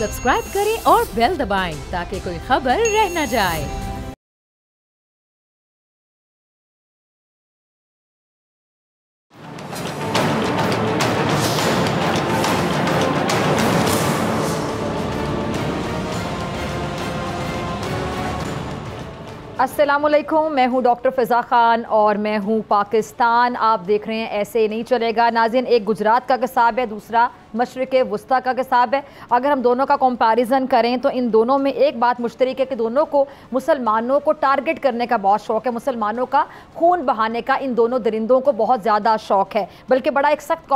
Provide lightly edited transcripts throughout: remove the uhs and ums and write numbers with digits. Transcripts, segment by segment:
Subscribe करें और bell दबाएं ताकि कोई खबर रह न जाए। अस्सलामुअलैकुम, मैं हूं डॉक्टर फ़िज़ा ख़ान और मैं हूं पाकिस्तान। आप देख रहे हैं ऐसे नहीं चलेगा। नाज़रीन, एक गुजरात का किसाब है, दूसरा मशरिक़ वस्ता का किसाब है। अगर हम दोनों का कंपैरिजन करें तो इन दोनों में एक बात मुश्तरक है कि दोनों को मुसलमानों को टारगेट करने का बहुत शौक़ है, मुसलमानों का खून बहाने का इन दोनों दरिंदों को बहुत ज़्यादा शौक़ है। बल्कि बड़ा एक सख्त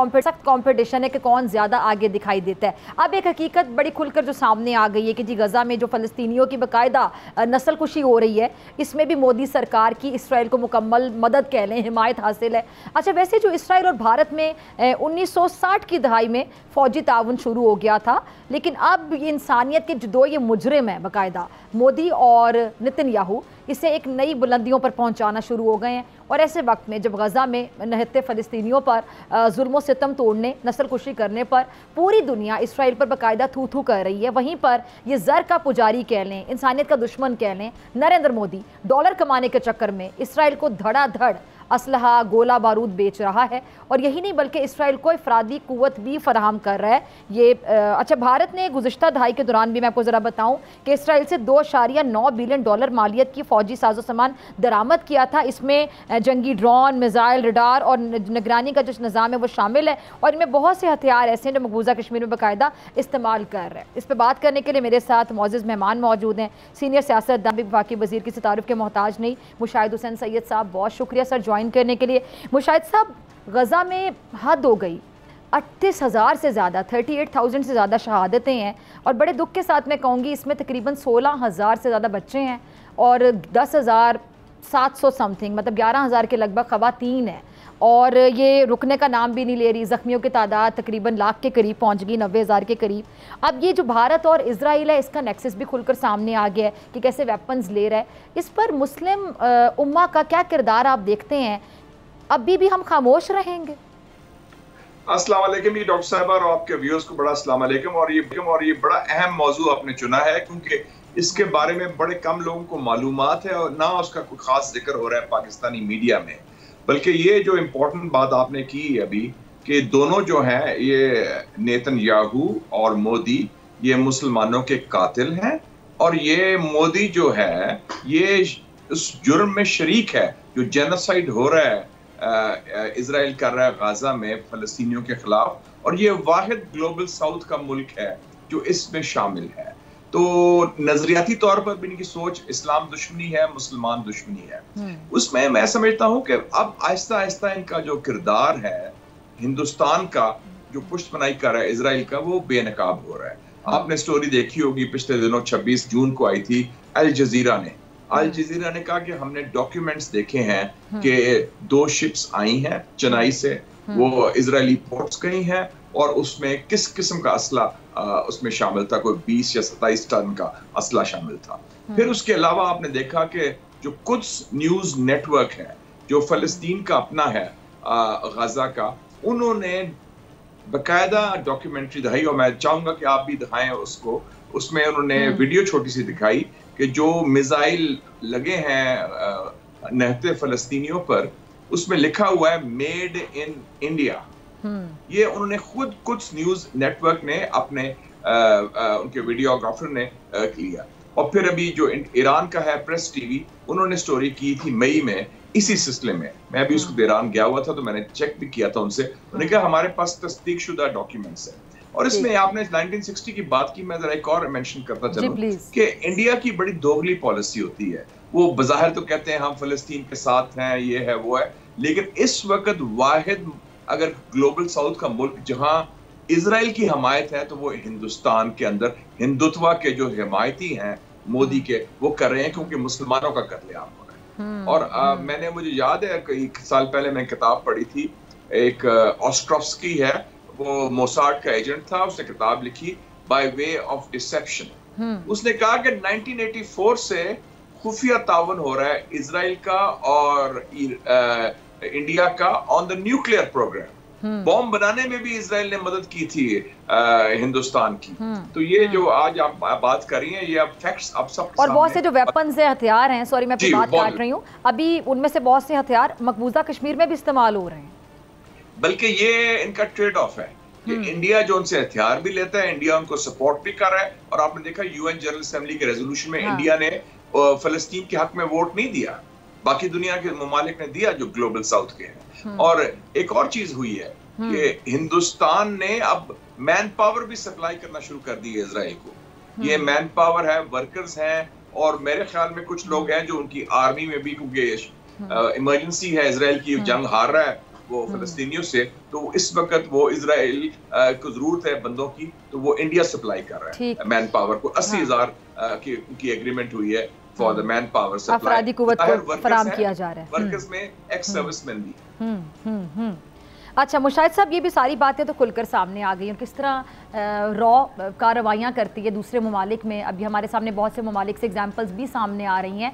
कॉम्पिटिशन है कि कौन ज़्यादा आगे दिखाई देता है। अब एक हकीकत बड़ी खुलकर जो सामने आ गई है कि जी गज़ा में जो फ़लस्तीनियों की बाकायदा नस्ल कुशी हो रही है, इसमें भी मोदी सरकार की इसराइल को मुकम्मल मदद कह लें, हिमायत हासिल है। अच्छा, वैसे जो इसराइल और भारत में 1960 की दहाई में फ़ौजी ताउन शुरू हो गया था, लेकिन अब ये इंसानियत के जो ये मुजरिम हैं बाकायदा मोदी और नेतन्याहू, इसे एक नई बुलंदियों पर पहुंचाना शुरू हो गए हैं। और ऐसे वक्त में जब गज़ा में नहते फ़लस्तीनियों पर जुल्म सितम तोड़ने, नस्ल कुशी करने पर पूरी दुनिया इसराइल पर बाकायदा थू थू कर रही है, वहीं पर ये ज़र का पुजारी कह लें, इंसानियत का दुश्मन कह लें, नरेंद्र मोदी डॉलर कमाने के चक्कर में इसराइल को धड़ाधड़ असलहा गोला बारूद बेच रहा है। और यही नहीं बल्कि इसराइल को इफरादी कुव्वत भी फराहम कर रहा है ये। अच्छा, भारत ने गुज़िश्ता दहाई के दौरान भी मैं आपको ज़रा बताऊं कि इसराइल से $2.9 बिलियन मालियत की फ़ौजी साजो सामान दरामद किया था। इसमें जंगी ड्रोन, मिज़ाइल, रडार और निगरानी का जो निज़ाम है वो शामिल है। और इनमें बहुत से हथियार ऐसे हैं जो मकबूजा कश्मीर में बाकायदा इस्तेमाल कर रहे हैं। इस पर बात करने के लिए मेरे साथ मौजूद मेहमान मौजूद हैं। सीनियर सियासतदान, वफाकी वज़ीर की तारुफ के मोहताज नहीं, मुशाहिद हुसैन सैयद साहब, बहुत शुक्रिया सर ज्वाइन करने के लिए। मुशाहिद साहब, गज़ा में हद हो गई, 38,000 से ज़्यादा, 38,000 से ज़्यादा शहादतें हैं। और बड़े दुख के साथ मैं कहूँगी इसमें तकरीबन 16,000 से ज़्यादा बच्चे हैं और 10,700 समथिंग, मतलब 11,000 के लगभग ख़वातीन हैं। और ये रुकने का नाम भी नहीं ले रही। ज़ख्मियों की तादाद तकरीबन लाख के करीब पहुंच गई, 90,000 के करीब। अब ये जो भारत और इजराइल है, इसका नेक्सस भी खुलकर सामने आ गया है कि कैसे वेपन्स ले रहा है। इस पर मुस्लिम उम्मा का क्या किरदार आप देखते हैं? अभी भी हम खामोश रहेंगे? अस्सलाम वालेकुम डॉक्टर साहब और आपके व्यूअर्स को बड़ा अस्सलाम वालेकुम। और ये बड़ा अहम मौजू आपने चुना है, क्योंकि इसके बारे में बड़े कम लोगों को मालूमात है और ना उसका कोई खास जिक्र हो रहा है पाकिस्तानी मीडिया में। बल्कि ये जो इम्पोर्टेंट बात आपने की अभी कि दोनों जो हैं, ये नेतन्याहू और मोदी, ये मुसलमानों के कातिल हैं। और ये मोदी जो है ये उस जुर्म में शरीक है जो जेनोसाइड हो रहा है, इजराइल कर रहा है गाजा में फ़लस्तीनियों के खिलाफ। और ये वाहिद ग्लोबल साउथ का मुल्क है जो इसमें शामिल है। तो नजरियाती तौर पर भी इनकी सोच इस्लाम दुश्मनी है, मुसलमान दुश्मनी है। उसमें मैं समझता हूं कि अब आहिस्ता आहिस्ता इनका जो किरदार है, हिंदुस्तान का जो पुष्टपनाही कर रहा है इजराइल का, वो बेनकाब हो रहा है। आपने स्टोरी देखी होगी, पिछले दिनों 26 जून को आई थी अल जजीरा ने कहा कि हमने डॉक्यूमेंट्स देखे हैं कि 2 शिप्स आई हैं चेन्नई से, वो इजरायली पोर्ट्स गई हैं और उसमें किस किस्म का असला उसमें शामिल था, कोई 20 या 27 टन का असला शामिल था। फिर उसके अलावा आपने देखा कि जो कुछ न्यूज नेटवर्क है जो फलस्तीन का अपना है, गाजा का, उन्होंने बकायदा डॉक्यूमेंट्री दिखाई और मैं चाहूंगा कि आप भी दिखाएं उसको। उसमें उन्होंने वीडियो छोटी सी दिखाई कि जो मिसाइल लगे हैं नहते फलस्तीनियों पर, उसमें लिखा हुआ है मेड इन इंडिया। ये उन्होंने खुद कुछ न्यूज नेटवर्क ने अपने उनके वीडियोग्राफर ने किया। और फिर अभी जो ईरान का है प्रेस टीवी, उन्होंने स्टोरी की थी मई में इसी सिलसिले में। मैं भी उसको ईरान गया हुआ था तो मैंने चेक भी किया था उनसे। उन्होंने कहा हमारे पास तस्दीक शुदा डॉक्यूमेंट्स है। और इसमें आपने 1960 की बात की, मैं जरा एक और मेंशन करता चलूं कि इंडिया की बड़ी दोगली पॉलिसी होती है। वो बज़ाहिर तो कहते हैं हम फलस्तीन के साथ हैं, ये है वो है, लेकिन इस वक्त वाहिद अगर ग्लोबल साउथ का मुल्क जहां इजराइल की हमायत है तो वो हिंदुस्तान के अंदर हिंदुत्व के जो हिमायती हैं मोदी के, वो कर रहे हैं क्योंकि मुसलमानों का कत्लेआम हो रहा है। और मैंने, मुझे याद है कई साल पहले मैं किताब पढ़ी थी, एक ऑस्ट्रोव्स्की है, वो मोसाड का एजेंट था, उसने किताब लिखी बाय वे ऑफ डिसेप्शन। उसने कहा कि 1984 से खुफिया तावन हो रहा है इजराइल का और इंडिया का on the nuclear programme. Bomb बनाने में भी इजराइल ने मदद की थी हिंदुस्तान की। तो ये जो आज आप बात कर रही हैं, ये अब फैक्ट्स आप सब और बहुत से जो वेपन्स है, हथियार हैं, सॉरी मैं आपकी बात काट रही हूँ, अभी उनमें से बहुत से हथियार मकबूजा कश्मीर में भी इस्तेमाल हो रहे हैं। बल्कि ये इनका ट्रेड ऑफ है कि इंडिया जो उनसे हथियार भी लेता है, इंडिया उनको सपोर्ट भी कर रहा है। और आपने देखा यूएन जनरल असेंबली के रेजोल्यूशन में इंडिया ने फलस्तीन के हक में वोट नहीं दिया, बाकी दुनिया के ममालिक ने दिया जो ग्लोबल साउथ के हैं। और एक और चीज हुई है कि हिंदुस्तान ने अब मैन पावर भी सप्लाई करना शुरू कर दी है इजराइल को। ये मैन पावर है, वर्कर्स हैं, और मेरे ख्याल में कुछ लोग हैं जो उनकी आर्मी में भी, क्योंकि इमरजेंसी है, इजराइल की जंग हार रहा है वो फलस्तीनियों से, तो इस वक्त वो इजराइल को जरूरत है बंदों की, तो वो इंडिया सप्लाई कर रहा है मैन पावर को। 80,000 की एग्रीमेंट हुई है for the manpower supply, अफरादी कुव्वत को फराहम किया जा रहा है। वर्कर्स में एक्स सर्विसमैन भी। अच्छा मुशाहिद साहब, ये भी सारी बातें तो खुलकर सामने आ गई और किस तरह रॉ कार्रवाइयाँ करती है दूसरे ममालिक में। अभी हमारे सामने बहुत से ममालिक से एग्जांपल्स भी सामने आ रही हैं,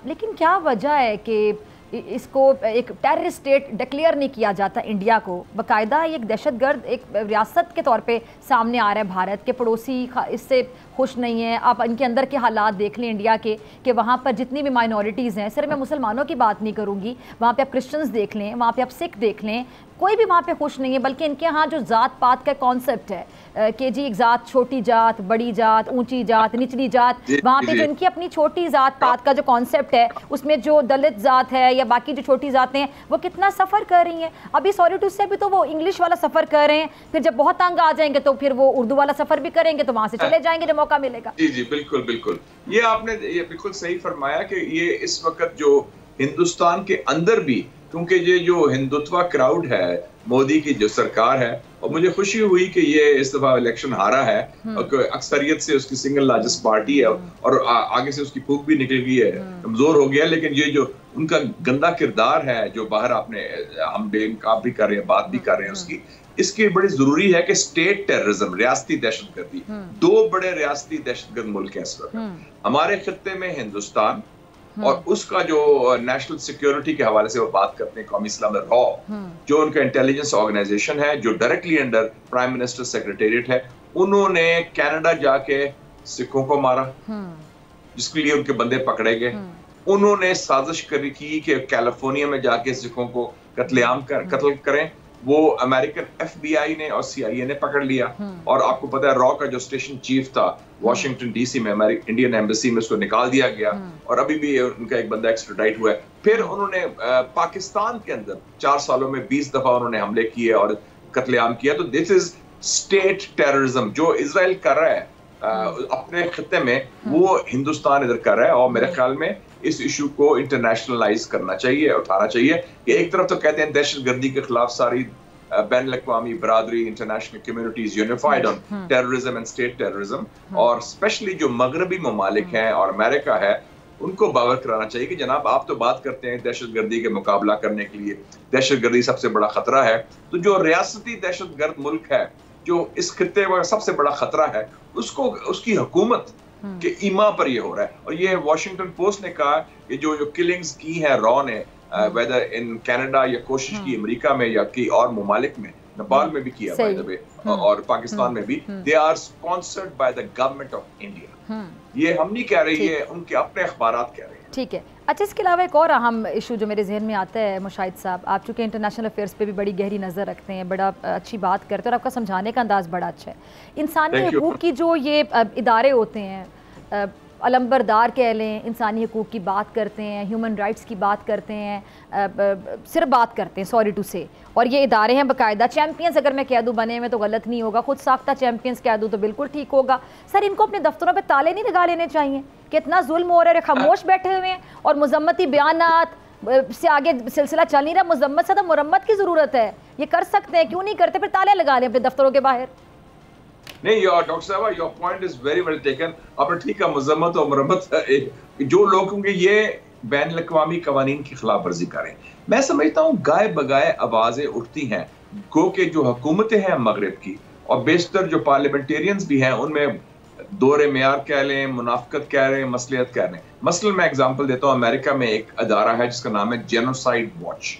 लेकिन क्या वजह है कि इसको एक टेररिस्ट स्टेट डिक्लेयर नहीं किया जाता इंडिया को? बाकायदा एक दहशतगर्द एक रियासत के तौर पे सामने आ रहा है भारत के पड़ोसी, इससे खुश नहीं है। आप इनके अंदर के हालात देख लें इंडिया के, कि वहाँ पर जितनी भी माइनॉरिटीज़ हैं, सिर्फ मैं मुसलमानों की बात नहीं करूँगी, वहाँ पे आप क्रिश्चियंस देख लें, वहाँ पे आप सिख देख लें, कोई भी वहाँ पे खुश नहीं है। बल्कि इनके यहाँ जो ज़ात पात का कॉन्सेप्ट है कि जी एक ज़ात, छोटी जात, बड़ी जात, ऊंची जात, निचली जात, वहाँ पे जो इनकी अपनी छोटी ज़ात पात का जो कॉन्सेप्ट है, उसमें जो दलित ज़ात है या बाकी जो छोटी ज़ातें हैं वो कितना सफ़र कर रही हैं। अभी सॉरी टू से भी तो वो इंग्लिश वाला सफ़र कर रहे हैं, फिर जब बहुत तंग आ जाएंगे तो फिर वो उर्दू वाला सफ़र भी करेंगे, तो वहाँ से चले जाएंगे जब मौका मिलेगा। जी जी बिल्कुल बिल्कुल, ये आपने ये बिल्कुल सही फरमाया कि ये इस वक्त जो हिंदुस्तान के अंदर भी, क्योंकि ये जो हिंदुत्व क्राउड है, मोदी की जो सरकार है, और मुझे खुशी हुई कि ये इस दफा इलेक्शन हारा है और अक्सरियत से उसकी सिंगल लार्जेस्ट पार्टी है, और आगे से उसकी फूक भी निकल गई है, कमजोर हो गया। लेकिन ये जो उनका गंदा किरदार है जो बाहर आपने हम बेनकाब भी कर रहे हैं, बात भी कर रहे हैं उसकी, इसकी बड़ी जरूरी है कि स्टेट टेररिज्म, रियासती दहशतगर्दी, दो बड़े रियासती दहशतगर्द मुल्क हैं इस वक्त हमारे खित्ते में, हिंदुस्तान और उसका जो नेशनल सिक्योरिटी के हवाले से वो बात करते हैं, कौमी इस्लाम रॉ, जो उनका इंटेलिजेंस ऑर्गेनाइजेशन है जो directly under prime minister secretariat है, उन्होंने कनाडा जाके सिखों को मारा जिसके लिए उनके बंदे पकड़े गए। उन्होंने साजिश की कि कैलिफोर्निया में जाके सिखों को कत्ल करें, वो अमेरिकन FBI ने और CIA ने पकड़ लिया। और आपको पता है रॉ का जो स्टेशन चीफ था वॉशिंगटन DC में, इंडियन एम्बेसी में, उसको निकाल दिया गया और अभी भी उनका एक बंदा एक्स्ट्राडाइट हुआ है। फिर उन्होंने पाकिस्तान के अंदर 4 सालों में 20 दफा उन्होंने हमले किए और कत्लेआम किया। तो दिस इज स्टेट टेररिज्म जो इजराइल कर रहा है अपने खत्ते में, वो हिंदुस्तान इधर कर रहा है। और मेरे ख्याल में इस इशू को इंटरनेशनलाइज करना चाहिए, उठाना चाहिए कि एक तरफ तो कहते हैं दहशतगर्दी के खिलाफ सारी बैन-अल-अक़वामी बरादरी, international communities unified on terrorism and state terrorism, और स्पेशली जो मगरबी ममालिक हैं और अमेरिका है, उनको बावर कराना चाहिए कि जनाब आप तो बात करते हैं दहशतगर्दी के मुकाबला करने के लिए, दहशतगर्दी सबसे बड़ा खतरा है, तो जो रियासती दहशतगर्द मुल्क है जो इस खित्ते का सबसे बड़ा खतरा है, उसको उसकी हुकूमत के ईमा पर ये हो रहा है। और ये वॉशिंगटन पोस्ट ने कहा कि जो किलिंग्स की है रॉ ने, वेदर इन कनाडा या कोशिश की अमेरिका में या की और ममालिक में, नेपाल में भी किया बाय द वे, और पाकिस्तान में भी, they are sponsored by the government of India. ये हम नहीं कह रही है, उनके अपने अखबारात कह रहे हैं। ठीक है। अच्छा, इसके अलावा एक और अहम इशू जो मेरे जहन में आता है मुशाहिद साहब, आप चूँकि इंटरनेशनल अफेयर्स पे भी बड़ी गहरी नज़र रखते हैं, बड़ा अच्छी बात करते हैं और आपका समझाने का अंदाज़ बड़ा अच्छा है। इंसानी हकूक़ की जो ये इदारे होते हैं, अलंबरदार कह लें, इंसानी हकूक़ की बात करते हैं, ह्यूमन राइट्स की बात करते हैं, सिर्फ बात करते हैं, सॉरी टू से, और ये इदारे हैं बाकायदा चैम्पियंस, अगर मैं कह दूँ बने हुए तो गलत नहीं होगा, खुद साख्ता चैम्पियंस कह दूँ तो बिल्कुल ठीक होगा। सर इनको अपने दफ्तरों पे ताले नहीं लगा लेने चाहिए? कितना जुल्म हो रहा है, खामोश बैठे हुए हैं और मुजम्मती बयानात से आगे सिलसिला चल नहीं रहा। मुजम्मत से तो मुरम्मत की ज़रूरत है, ये कर सकते हैं, क्यों नहीं करते? फिर ताले लगा लें अपने दफ्तरों के बाहर। नहीं डॉक्टर साहब, your point is very well taken. आपने ठीक है, मजम्मत और मुरम्मत, जो लोग होंगे ये बैन-अल-अक़वामी कवानीन की खिलाफ वर्जी करें, मैं समझता हूँ गाय बगाए आवाजें उठती हैं, गो के जो हुकूमतें हैं मगरिब की और बेशतर जो पार्लियामेंटेरियंस भी हैं, उनमें दौरे मेयार कह लें, मुनाफकत कह रहे हैं, मसलियत कह रहे हैं। मसलन मैं एग्जांपल देता हूँ, अमेरिका में एक अदारा है जिसका नाम है जेनोसाइड वॉच।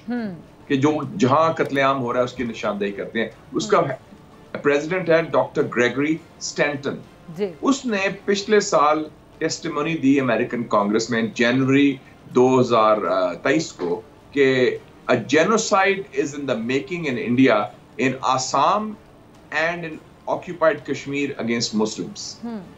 कि जो जहां कत्लेआम हो रहा है उसकी निशानदेही करते हैं। उसका प्रेसिडेंट है डॉक्टर ग्रेगरी स्टैंटन। उसने पिछले साल टेस्टिमोनी दी अमेरिकन कांग्रेस में जनवरी 2023 को कि अ genocide is in the making in India in Assam and in occupied Kashmir against Muslims.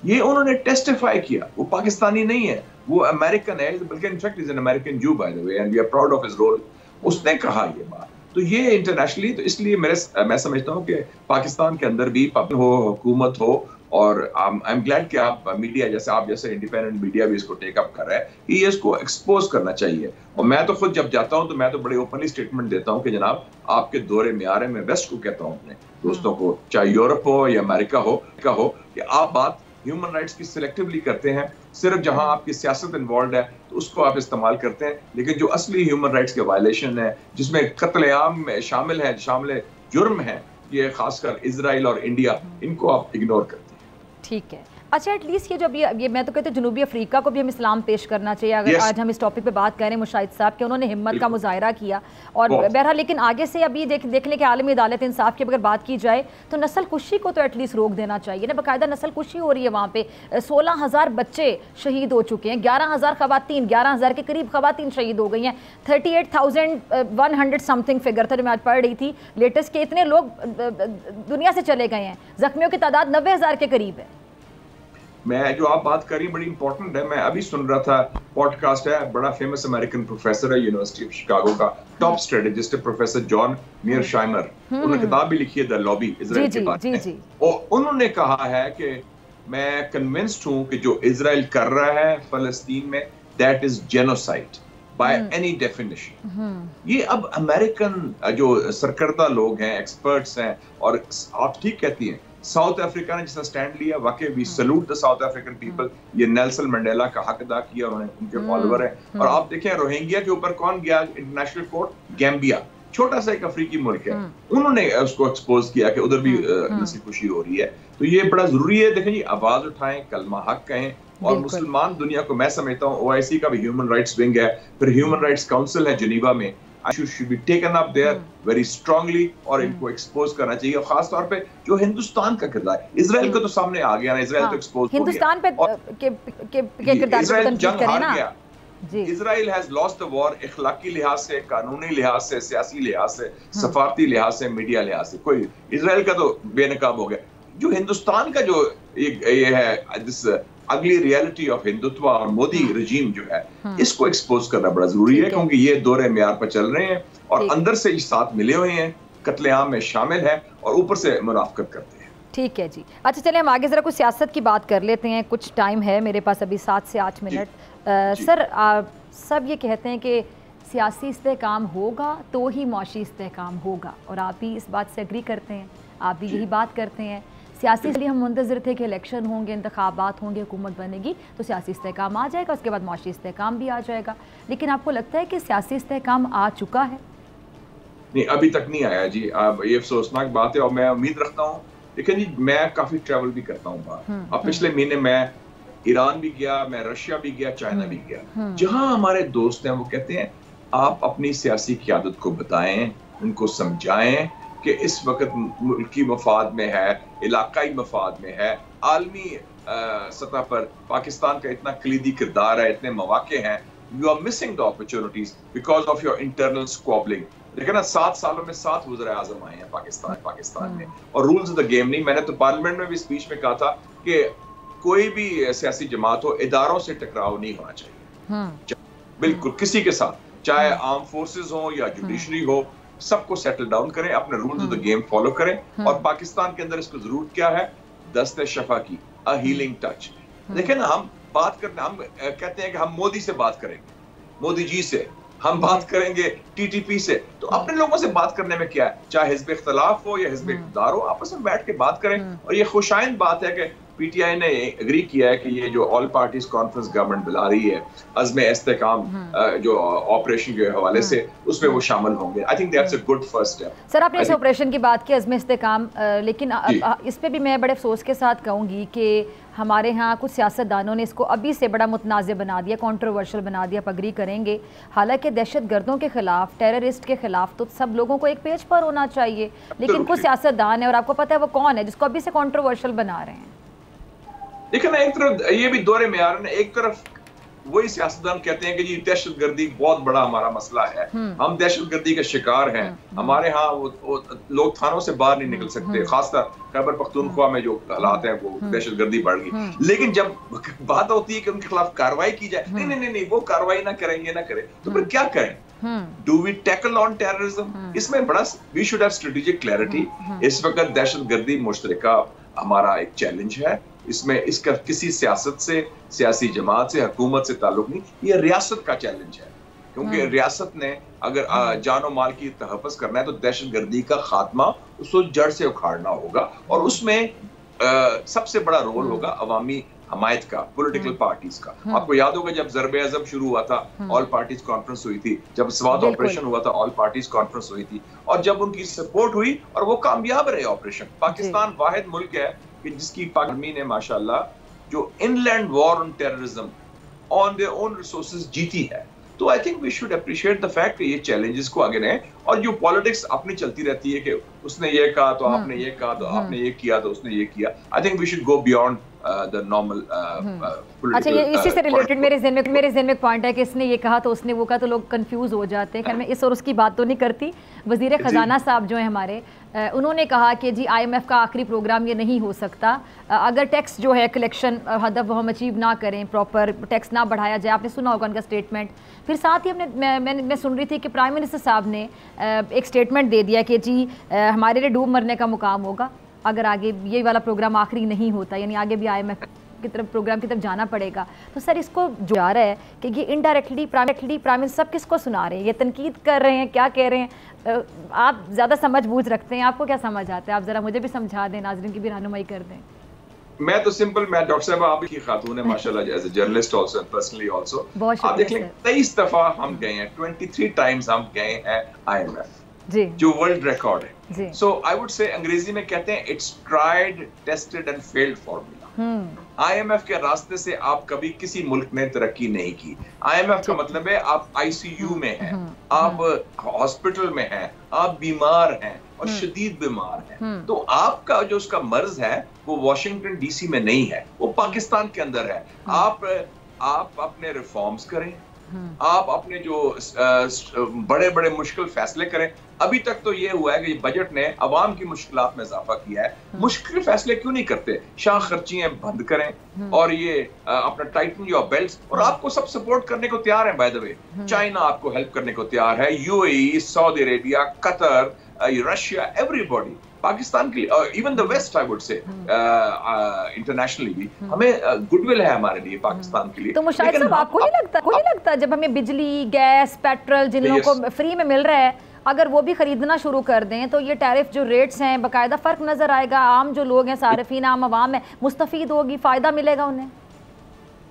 ये उन्होंने टेस्टिफाई किया। वो पाकिस्तानी नहीं है, वो अमेरिकन है, बल्कि in fact is an American Jew by the way and we are proud of his role. उसने कहा ये बात, तो ये इंटरनेशनली, तो इसलिए मैं समझता हूँ कि पाकिस्तान के अंदर भी हो, हुकूमत हो, और आई एम ग्लैड कि आप मीडिया जैसे आप जैसे इंडिपेंडेंट मीडिया भी इसको टेक अप कर रहा है कि ये इसको एक्सपोज करना चाहिए। और मैं तो खुद जब जाता हूं तो मैं तो बड़े ओपनली स्टेटमेंट देता हूं कि जनाब आपके दौरे में आ रहे हैं। मैं वेस्ट को कहता हूं अपने दोस्तों को, चाहे यूरोप हो या अमेरिका हो कि आप बात ह्यूमन राइट्स की सिलेक्टिवली करते हैं। सिर्फ जहां आपकी सियासत इन्वॉल्व है तो उसको आप इस्तेमाल करते हैं, लेकिन जो असली ह्यूमन राइट्स के वायलेशन है, जिसमें कत्लेआम शामिल जुर्म है, ये खासकर इजराइल और इंडिया, इनको आप इग्नोर करते हैं। ठीक है, अच्छा एटलीस्ट ये जो ये मैं तो कहते हैं जनूबी अफ्रीका को भी हम इस्लाम पेश करना चाहिए। अगर आज हम इस टॉपिक पे बात करें, मुशाहिद साहब के उन्होंने हिम्मत का मुजाहरा किया और बहरहाल, लेकिन आगे से अभी देखने के आलमी अदालत इंसाफ की अगर बात की जाए तो नस्ल कुशी को तो एटलीस्ट रोक देना चाहिए ना। बाकायदा नस्ल कुशी हो रही है वहाँ पे, 16,000 बच्चे शहीद हो चुके हैं, 11,000 खवातीन, 11,000 के करीब खवातीन शहीद हो गई हैं, 38,100 समथिंग फिगर था जो मैं आज पढ़ रही थी लेटेस्ट के, इतने लोग दुनिया से चले गए हैं, जख्मियों की तादाद 90,000 के करीब है। मैं जो आप बात कर रही बड़ी इंपॉर्टेंट है। मैं अभी सुन रहा था, पॉडकास्ट है, बड़ा फेमस अमेरिकन प्रोफेसर है यूनिवर्सिटी ऑफ शिकागो का, टॉप स्ट्रेटेजिस्ट है, प्रोफेसर जॉन मीयरशाइमर। उन्होंने किताब भी लिखी है द लॉबी इजराइल के बारे में, और उन्होंने कहा है कि मैं कन्विंस्ड हूं कि जो इजराइल कर रहा है फलस्तीन में, that is genocide by any definition. ये अब अमेरिकन जो सरकर्दा लोग हैं, एक्सपर्ट्स हैं, और आप ठीक कहती हैं, साउथ अफ्रीका ने जिसने स्टैंड लिया, वाकई we salute the South African people. ये नेल्सन मंडेला का हक अदा किया उन्होंने, उनके फॉलोअर हैं। और आप देखें रोहिंग्या के ऊपर कौन गया इंटरनेशनल कोर्ट, गैम्बिया, छोटा सा एक अफ्रीकी मुल्क है, उन्होंने उसको एक्सपोज किया कि उधर भी नस्ल कुशी हो रही है। तो ये बड़ा जरूरी है, देखें जी, आवाज उठाएं, कलमा हक कहें, और मुसलमान दुनिया को, मैं समझता हूँ OIC का भी ह्यूमन राइट्स विंग है, फिर ह्यूमन राइट्स काउंसिल है जिनीवा में, should be taken up there very strongly, और इनको एक्सपोज करना चाहिए। और खास तौर पे जो हिंदुस्तान का किरदार, इजराइल को तो सामने आ गया ना, इजराइल तो एक्सपोज हो गया, हिंदुस्तान पे के किरदार को तनकीद करें ना। Israel has lost the war, इखलाकी लिहाज से, कानूनी लिहाज से, सियासी लिहाज से, सफारती लिहाज से, मीडिया लिहाज से, कोई इजराइल का तो बेनकाब हो गया। जो हिंदुस्तान का जो ये है दिस अगली रियलिटी ऑफ हिंदुत्व और मोदी रजीम जो है, इसको एक्सपोज करना बड़ा जरूरी है, क्योंकि ये दौरे म्यार पर चल रहे हैं और अंदर से ये साथ मिले हुए हैं, कत्लेआम में शामिल है और ऊपर से मुनाफकत करते हैं। ठीक है जी, अच्छा चलिए हम आगे जरा कुछ सियासत की बात कर लेते हैं। कुछ टाइम है मेरे पास अभी, 7 से 8 मिनट। सर सब ये कहते हैं कि सियासी इस्तेहकाम होगा तो ही मौशी इस्तेहकाम होगा, और आप भी इस बात से एग्री करते हैं, आप भी यही बात करते हैं। सियासी इसलिए हम मुंतज़िर थे कि इलेक्शन होंगे, इंतखाबात होंगे, हुकूमत बनेगी तो सियासी इस्तेहकाम आ जाएगा, उसके बाद मौशी इस्तेहकाम भी आ जाएगा। लेकिन आपको लगता है कि सियासी इस्तेहकाम आ चुका है? नहीं, अभी तक नहीं आया जी। अब ये अफसोसनाक बात है, और मैं उम्मीद रखता हूँ, लेकिन जी मैं काफ़ी ट्रैवल भी करता हूँ बाहर। अब पिछले महीने मैं ईरान भी गया, मैं रशिया भी गया, चाइना भी गया। जहाँ हमारे दोस्त हैं वो कहते हैं आप अपनी सियासी क़यादत को बताएं, उनको समझाएं कि इस वक्त मुल्की मफाद में है, इलाकाई मफाद में है, आलमी सतह पर पाकिस्तान का इतना कलीदी किरदार है, इतने मौके हैं, you are missing the opportunities because of your internal squabbling. देखिए ना, 7 सालों में 7 वज़ीर आज़म आए हैं पाकिस्तान में, और रूल्स ऑफ द गेम नहीं। मैंने तो पार्लियामेंट में भी स्पीच में कहा था कि कोई भी सियासी जमात हो, इदारों से टकराव नहीं होना चाहिए, बिल्कुल किसी के साथ, चाहे आर्म फोर्सेस हो या जुडिशरी हो, सबको सेटल डाउन करें, अपने rules of the game follow करें। और पाकिस्तान के अंदर इसको जरूरत क्या है, दस्ते शफा की, अ हीलिंग टच। देखें ना, हम बात करते, हम कहते हैं कि हम मोदी से बात करेंगे, मोदी जी से हम बात करेंगे, TTP से, तो अपने लोगों से बात करने में क्या है, चाहे हिज़्ब इख्तिलाफ हो या हिज़्ब इक़्तिदार हो, आपस में बैठ के बात करें। और ये खुशाइंद बात है कि पीटीआई ने एग्री किया है कि ये जो ऑल पार्टीज कॉन्फ्रेंस गवर्नमेंट बुला रही है अज़्म इस्तेकाम जो ऑपरेशन के हवाले से, उसमें वो शामिल होंगे। I think that's a good first step. Sir, आपने इस ऑपरेशन की बात की अज़्म इस्तेकाम, लेकिन इस पे भी मैं बड़े अफसोस के साथ कहूँगी कि हमारे यहाँ कुछ सियासतदानों ने इसको अभी से बड़ा मुतनाज़ बना दिया, कंट्रोवर्शियल बना दिया। आप अग्री करेंगे? हालांकि दहशत गर्दों के खिलाफ, टेररिस्ट के खिलाफ तो सब लोगों को एक पेज पर होना चाहिए, लेकिन कुछ सियासतदान है, और आपको पता है वो कौन है, जिसको अभी से कंट्रोवर्शियल बना रहे हैं। देखिए ना, एक तरफ ये भी दौरे में आ रहे हैं, एक तरफ वही सियासतदान कहते हैं कि जी दहशतगर्दी बहुत बड़ा हमारा मसला है, हम दहशतगर्दी के शिकार हैं, हमारे यहाँ वो लोग थानों से बाहर नहीं निकल सकते, खासकर खैबर पख्तूनख्वा में जो हालात हैं वो दहशतगर्दी बढ़ गई। लेकिन जब बात होती है कि उनके खिलाफ कार्रवाई की जाए, नहीं नहीं नहीं, वो कार्रवाई ना करेंगे ना करें, तो फिर क्या करें? Do we tackle on terrorism? इसमें बड़ा we should have strategic clarity. इस वक्त दहशतगर्दी मुश्तरका हमारा एक चैलेंज है, इसमें इसका किसी सियासत से, सियासी जमात से, हुकूमत से ताल्लुक नहीं, ये रियासत का चैलेंज है। क्योंकि रियासत ने अगर जानो माल की तहफ़्फ़ुज़ करना है तो दहशतगर्दी का खात्मा उसको जड़ से उखाड़ना होगा, और उसमें सबसे बड़ा रोल होगा अवामी हमायत का, पॉलिटिकल पार्टीज का। आपको याद होगा जब ज़रबे अज़म शुरू हुआ था, ऑल पार्टीज कॉन्फ्रेंस हुई थी, जब स्वाद ऑपरेशन हुआ था, ऑल पार्टीज कॉन्फ्रेंस हुई थी, और जब उनकी सपोर्ट हुई और वो कामयाब रहे ऑपरेशन। पाकिस्तान वाहिद मुल्क है कि जिसकी पार्टी ने माशाल्लाह जो inland war on terrorism on their own resources जीती है। तो I think we should appreciate the fact कि ये चैलेंजेस को आगे रहें, और जो पॉलिटिक्स अपनी चलती रहती है कि उसने ये कहा तो आपने ये कहा, तो आपने ये किया तो उसने ये किया। I think we should go beyond the normal. अच्छा, ये इसी से रिलेटेड मेरे ज़हन में पॉइंट है कि इसने ये कहा तो उसने वो कहा, तो लोग कंफ्यूज हो जाते हैं। खैर मैं इस और उसकी बात तो नहीं करती। वज़ीर ख़जाना साहब जो है हमारे, उन्होंने कहा कि जी IMF का आखिरी प्रोग्राम ये नहीं हो सकता अगर टैक्स जो है कलेक्शन हदफ वो हम अचीव ना करें, प्रॉपर टैक्स ना बढ़ाया जाए। आपने सुना होगा उनका स्टेटमेंट। फिर साथ ही मैं सुन रही थी कि प्राइम मिनिस्टर साहब ने एक स्टेटमेंट दे दिया कि जी हमारे लिए डूब मरने का मुकाम होगा अगर आगे ये वाला प्रोग्राम आखिरी नहीं होता, यानी आगे भी IMF की तरफ प्रोग्राम की तरफ जाना पड़ेगा। तो सर इसको जो जा रहा है कि ये इनडायरेक्टली प्राइम मिनिस्टर सब किसको सुना रहे हैं, ये तनकीद कर रहे हैं, क्या कह रहे हैं? आप ज़्यादा समझ बूझ रखते हैं, आपको क्या समझ आता है? आप ज़रा मुझे भी समझा दें, नाज़रीन की भी रहनुमाई कर दें। मैं तो सिंपल, मैं डॉक्टर साहब आप की खातून है माशाल्लाह, as a journalist also and personally also. आप देख लें 23 दफा हम गए हैं, 23 टाइम्स हम गए हैं IMF जी, जो वर्ल्ड रिकॉर्ड है। सो आई वुड से अंग्रेजी में कहते हैं it's tried tested and failed formula. IMF के रास्ते से आप कभी किसी मुल्क ने तरक्की नहीं की। IMF का मतलब है आप ICU में हैं, आप हॉस्पिटल में हैं, आप बीमार हैं और शदीद बीमार हैं, तो आपका जो उसका मर्ज है वो वॉशिंगटन DC में नहीं है, वो पाकिस्तान के अंदर है। आप अपने रिफॉर्म्स करें, आप अपने जो बड़े बड़े मुश्किल फैसले करें। अभी तक तो ये हुआ है कि बजट ने अवाम की मुश्किलात में इजाफा किया है। मुश्किल फैसले क्यों नहीं करते? शाह खर्चियां बंद करें और ये अपना टाइटन योर बेल्ट्स, और आपको सब सपोर्ट करने को तैयार है। बाय द वे चाइना आपको हेल्प करने को तैयार है, UAE, Saudi Arabia, Qatar, Russia, everybody Pakistan के लिए, even the West I would say internationally भी हमें गुडविल है हमारे लिए पाकिस्तान के लिए। तो मुशाहिद साहब आपको नहीं लगता जब हमें बिजली, गैस, पेट्रोल जिन लोगों को फ्री में मिल रहा है, अगर वो भी खरीदना शुरू कर दें तो ये टैरिफ जो रेट्स हैं बाकायदा फ़र्क नज़र आएगा, आम जो लोग हैं, सारिफीन, आम आवाम है, मुस्तफ़ीद होगी, फ़ायदा मिलेगा उन्हें।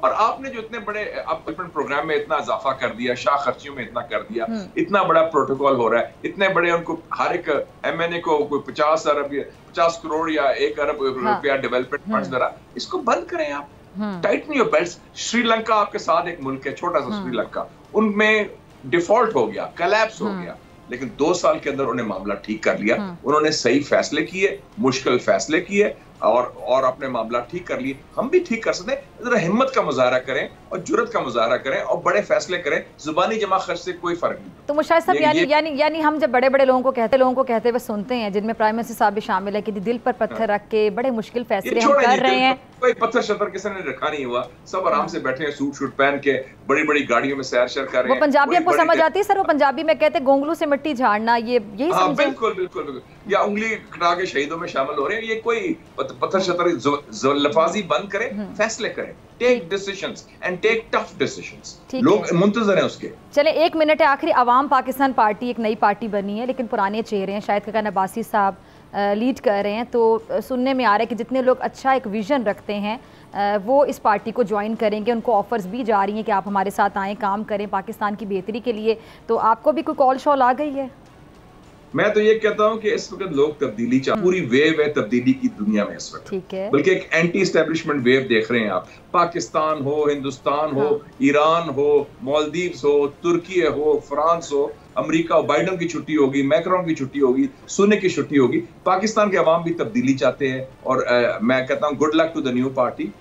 और आपने जो इतने बड़े अपने प्रोग्राम में इतना इजाफा कर दिया, शाह खर्चियों में इतना कर दिया, इतना बड़ा प्रोटोकॉल हो रहा है, इतने बड़े उनको हर एक MNA को कोई 50 करोड़ या 1 अरब रुपया डेवलपमेंट फंड्स दे रहा, इसको बंद करें आप। Titan your belts. श्रीलंका आपके साथ एक मुल्क है, छोटा सा श्रीलंका, उनमें डिफॉल्ट हो गया, कलैप्स हो गया, लेकिन 2 साल के अंदर उन्हें मामला ठीक कर लिया। उन्होंने सही फैसले किए, मुश्किल फैसले किए और अपने मामला ठीक कर लिए। हम भी ठीक कर सकते हैं, जरा हिम्मत का मुजाहरा करें और जुर्रत का मुजाहरा करें और बड़े फैसले करें। जुबानी जमा खर्च से कोई फर्क नहीं। तो मुशाहिद साहब यानी हम जब बड़े बड़े लोगों को कहते हुए सुनते हैं, जिनमें प्राइम मिनिस्टर साहब भी शामिल है, कि दिल पर पत्थर रख के बड़े मुश्किल फैसले हम कर रहे हैं। कोई पत्थर शत्तर किसी ने रखा नहीं हुआ, सब आराम से बैठे हैं, सूट शूट पहन के बड़ी बड़ी गाड़ियों में सैर कर रहे हैं। वो पंजाबी आपको समझ आती है सर? वो पंजाबी में कहते हैं गोंगलू से मिट्टी झाड़ना, यही समझे? बिल्कुल बिल्कुल बिल्कुल। या उंगली कटा के शहीदों में शामिल हो रहे हैं, ये कोई पत्थर शत्तर लफाजी बंद करें, फैसले करें, take decisions and take tough decisions. लोग मुंतजर हैं उसके। चले 1 मिनट है आखिरी। अवाम पाकिस्तान पार्टी एक नई पार्टी बनी है, लेकिन पुराने चेहरे हैं, शाहिद खान अब्बासी साहब, लीड कर रहे हैं, तो सुनने में आ रहा है कि जितने लोग अच्छा एक विज़न रखते हैं वो इस पार्टी को ज्वाइन करेंगे। उनको ऑफ़र्स भी जा रही हैं कि आप हमारे साथ आएँ, काम करें पाकिस्तान की बेहतरी के लिए। तो आपको भी कोई कॉल शॉल आ गई है? मैं तो ये कहता हूं कि इस वक्त लोग तब्दीली चाह, पूरी वेव है तब्दीली की दुनिया में इस वक्त, ठीक है, बल्कि एक एंटी एस्टेब्लिशमेंट वेव देख रहे हैं आप। पाकिस्तान हो, हिंदुस्तान हो, ईरान हो, मालदीव्स हो, तुर्की हो, फ्रांस हो, अमेरिका, बाइडन की छुट्टी होगी, मैक्रोन की छुट्टी होगी, सुन्नी की छुट्टी होगी। पाकिस्तान के अवाम भी तब्दीली चाहते हैं और मैं कहता हूँ good luck to the new party.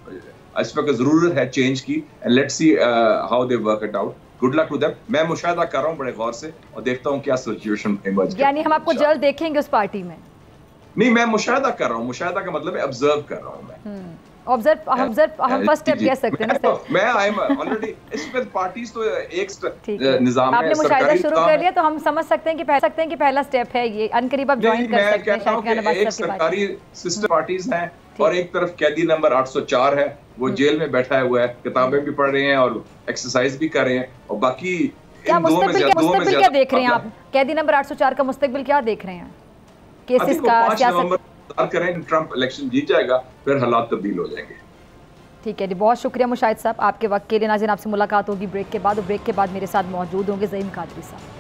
इस वक्त जरूरत है चेंज की, and let's see how they work it out. Good luck to them. मैं मुशाहिदा कर रहा हूँ बड़े गौर से और देखता हूँ क्या सिचुएशन इमर्ज करती है। यानी हम आपको जल्द देखेंगे उस पार्टी में? नहीं, मैं मुशाहिदा कर रहा हूँ, मुशाहिदा का मतलब है ऑब्जर्व कर रहा हूँ मैं। ऑब्जर्व हम फर्स्ट स्टेप कह सकते हैं ना सर। मैं आई एम ऑलरेडी इस पे पार्टीज तो एक निजाम है, आपने मुशाहिदा शुरू कर लिया तो हम समझ सकते हैं कि पहला स्टेप है ये, अनकरीब आप ज्वाइन कर सकते हैं। एक सरकारी सिस्टम पार्टीज हैं और एक तरफ कैदी नंबर 804 है, वो जेल में बैठा हुआ है, किताबें भी पढ़ रहे हैं और एक्सरसाइज भी कर रहे हैं, और बाकी क्या मुस्तकबिल क्या देख रहे हैं आप? कैदी नंबर 804 का मुस्तकबिल क्या देख रहे हैं? केसेस का, सियासत करें, ट्रंप इलेक्शन जीत जाएगा, फिर हालात तब्दील हो जाएंगे। ठीक है जी, बहुत शुक्रिया मुशाहिद साहब आपके वक्त के लिए। नाज़रीन, आपसे मुलाकात होगी ब्रेक के बाद, और ब्रेक के बाद मेरे साथ मौजूद होंगे ज़हीम कादरी साहब।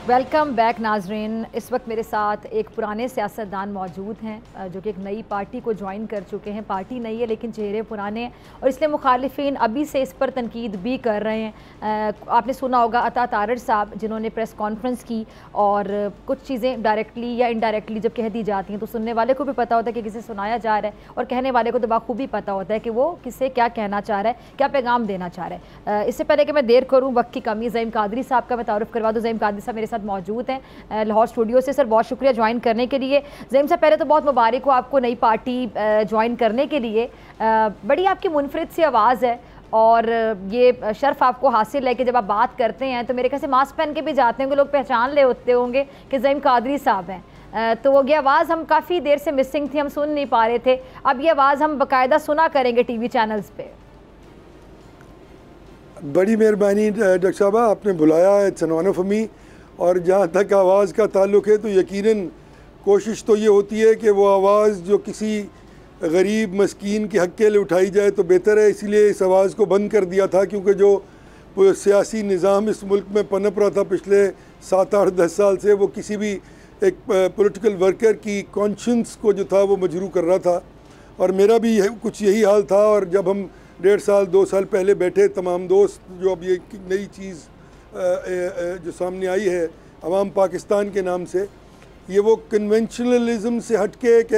वेलकम बैक नाजरीन। इस वक्त मेरे साथ एक पुराने सियासतदान मौजूद हैं जो कि एक नई पार्टी को ज्वाइन कर चुके हैं। पार्टी नई है लेकिन चेहरे पुराने हैं, और इसलिए मुखालिफिन अभी से इस पर तनकीद भी कर रहे हैं। आपने सुना होगा अता तारड़ साहब, जिन्होंने प्रेस कॉन्फ्रेंस की और कुछ चीज़ें डायरेक्टली या इनडायरेक्टली जब कह दी जाती हैं तो सुनने वाले को भी पता होता है कि किसे सुनाया जा रहा है, और कहने वाले को तो बाखूबी पता होता है कि वो किसे क्या कहना चाह रहा है, क्या पैगाम देना चाह रहा है। इससे पहले कि मैं देर करूँ, वक्त की कमी, ज़हीम कादरी साहब का मैं तारुफ करवा दूँ। ज़हीम कादरी साहब मेरे साथ मौजूद हैं लाहौर स्टूडियो से। सर, बहुत शुक्रिया ज्वाइन करने के लिए। ज़हीम साहब, पहले तो बहुत मुबारक हो आपको नई पार्टी ज्वाइन करने के लिए। बड़ी आपकी मुनफरिद सी आवाज़ है और ये शर्फ आपको हासिल है कि जब आप बात करते हैं तो मेरे ख्याल से मास्क पहन के भी जाते होंगे, लोग पहचान ले होते होंगे कि ज़हीम कादरी साहब हैं। तो वो ये आवाज़ हम काफ़ी देर से मिसिंग थी, हम सुन नहीं पा रहे थे। अब ये आवाज़ हम बाकायदा सुना करेंगे टीवी चैनल्स पे। बड़ी मेहरबानी डॉक्टर साहब, आपने बुलाया है, it's an honour for me. और जहाँ तक आवाज़ का ताल्लुक़ है तो यकीनन कोशिश तो ये होती है कि वो आवाज़ जो किसी गरीब मस्कीन के हक़ के लिए उठाई जाए तो बेहतर है। इसीलिए इस आवाज़ को बंद कर दिया था, क्योंकि जो सियासी निज़ाम इस मुल्क में पनप रहा था पिछले 7-8-10 साल से, वो किसी भी एक पॉलिटिकल वर्कर की कॉन्शियंस को जो था वो मजरू कर रहा था। और मेरा भी कुछ यही हाल था। और जब हम 1.5 साल 2 साल पहले बैठे तमाम दोस्त, जो अब ये नई चीज़ जो सामने आई है अवाम पाकिस्तान के नाम से, ये वो कन्वेंशनलिज्म से हट के एक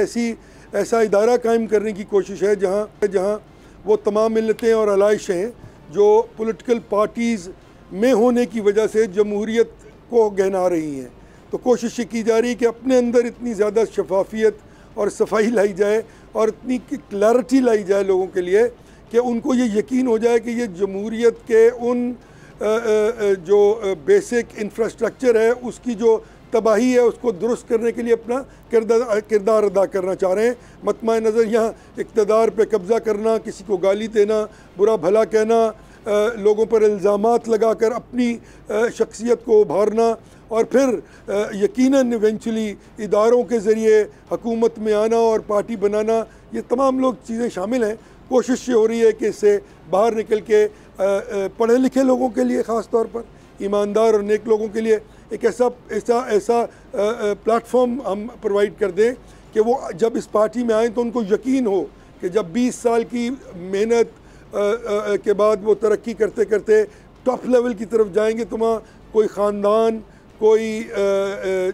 ऐसा इदारा कायम करने की कोशिश है जहाँ वो तमाम मिलतें और अलाइश हैं जो पॉलिटिकल पार्टीज़ में होने की वजह से जमहूरियत को गहना रही हैं। तो कोशिश ये की जा रही है कि अपने अंदर इतनी ज़्यादा शफाफियत और सफाई लाई जाए और इतनी क्लैरिटी लाई जाए लोगों के लिए कि उनको ये यकीन हो जाए कि ये जमहूरियत के उन जो बेसिक इंफ्रास्ट्रक्चर है उसकी जो तबाही है उसको दुरुस्त करने के लिए अपना किरदार अदा करना चाह रहे हैं। मतमा नज़र यहाँ इक़्तिदार पे कब्ज़ा करना, किसी को गाली देना, बुरा भला कहना, लोगों पर इल्ज़ामात लगा कर अपनी शख्सियत को उभारना और फिर यकीनन इवेंचुअली इदारों के ज़रिए हुकूमत में आना और पार्टी बनाना, ये तमाम लोग चीज़ें शामिल हैं। कोशिश ये हो रही है कि इससे बाहर निकल के पढ़े लिखे लोगों के लिए, ख़ास तौर पर ईमानदार और नेक लोगों के लिए एक ऐसा प्लेटफॉर्म हम प्रोवाइड कर दें कि वो जब इस पार्टी में आएँ तो उनको यकीन हो कि जब 20 साल की मेहनत के बाद वो तरक्की करते करते टॉप लेवल की तरफ जाएंगे तो वहाँ कोई ख़ानदान, कोई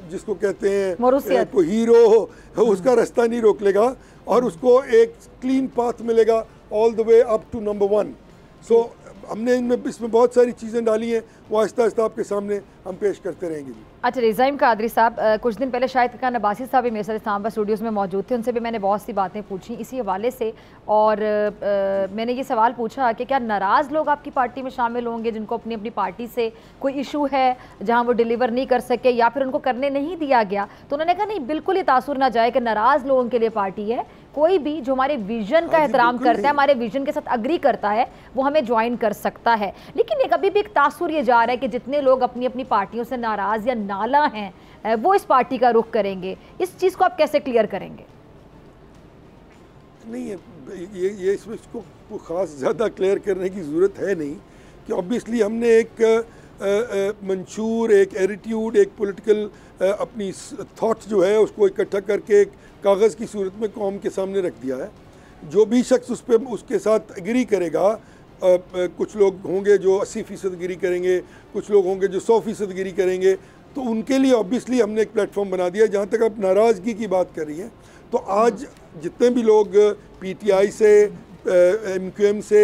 जिसको कहते हैं कोई हीरो हो, उसका रास्ता नहीं रोक लेगा और उसको एक क्लीन पाथ मिलेगा all the way up to number 1। So हमने इसमें बहुत सारी चीज़ें डाली हैं, वो आहिस्ता आहिस्ता आपके सामने हम पेश करते रहेंगे जी। अच्छा, रिज़ाइम कादरी साहब, कुछ दिन पहले शायद खान अब्बासी साहब भी मेरे साथ इस्लामाबाद स्टूडियोज़ में मौजूद थे, उनसे भी मैंने बहुत सी बातें पूछी इसी हवाले से, और मैंने ये सवाल पूछा कि क्या नाराज़ लोग आपकी पार्टी में शामिल होंगे जिनको अपनी अपनी पार्टी से कोई इशू है जहाँ वो डिलीवर नहीं कर सके या फिर उनको करने नहीं दिया गया? तो उन्होंने कहा नहीं, बिल्कुल ही तासुर ना जाए कि नाराज़ लोगों के लिए पार्टी है, कोई भी जो हमारे विजन का एहतराम करता है, हमारे विजन के साथ अग्री करता है, वो हमें ज्वाइन कर सकता है। लेकिन एक अभी भी एक तासुर ये जा रहा है कि जितने लोग अपनी अपनी पार्टियों से नाराज़ या नाला हैं वो इस पार्टी का रुख करेंगे। इस चीज़ को आप कैसे क्लियर करेंगे? नहीं, ये इसको ख़ास ज़्यादा क्लियर करने की ज़रूरत है नहीं कि ऑब्वियसली हमने एक मंशूर, एक एटीट्यूड, एक पॉलिटिकल अपनी थॉट्स जो है उसको इकट्ठा करके एक कागज़ की सूरत में कौम के सामने रख दिया है। जो भी शख्स उस पर उसके साथ एग्री करेगा, कुछ लोग होंगे जो 80% एग्री करेंगे, कुछ लोग होंगे जो 100% एग्री करेंगे, तो उनके लिए ऑब्वियसली हमने एक प्लेटफॉर्म बना दिया। जहाँ तक आप नाराज़गी की बात कर रही हैं, तो आज जितने भी लोग PTI से, MQM से,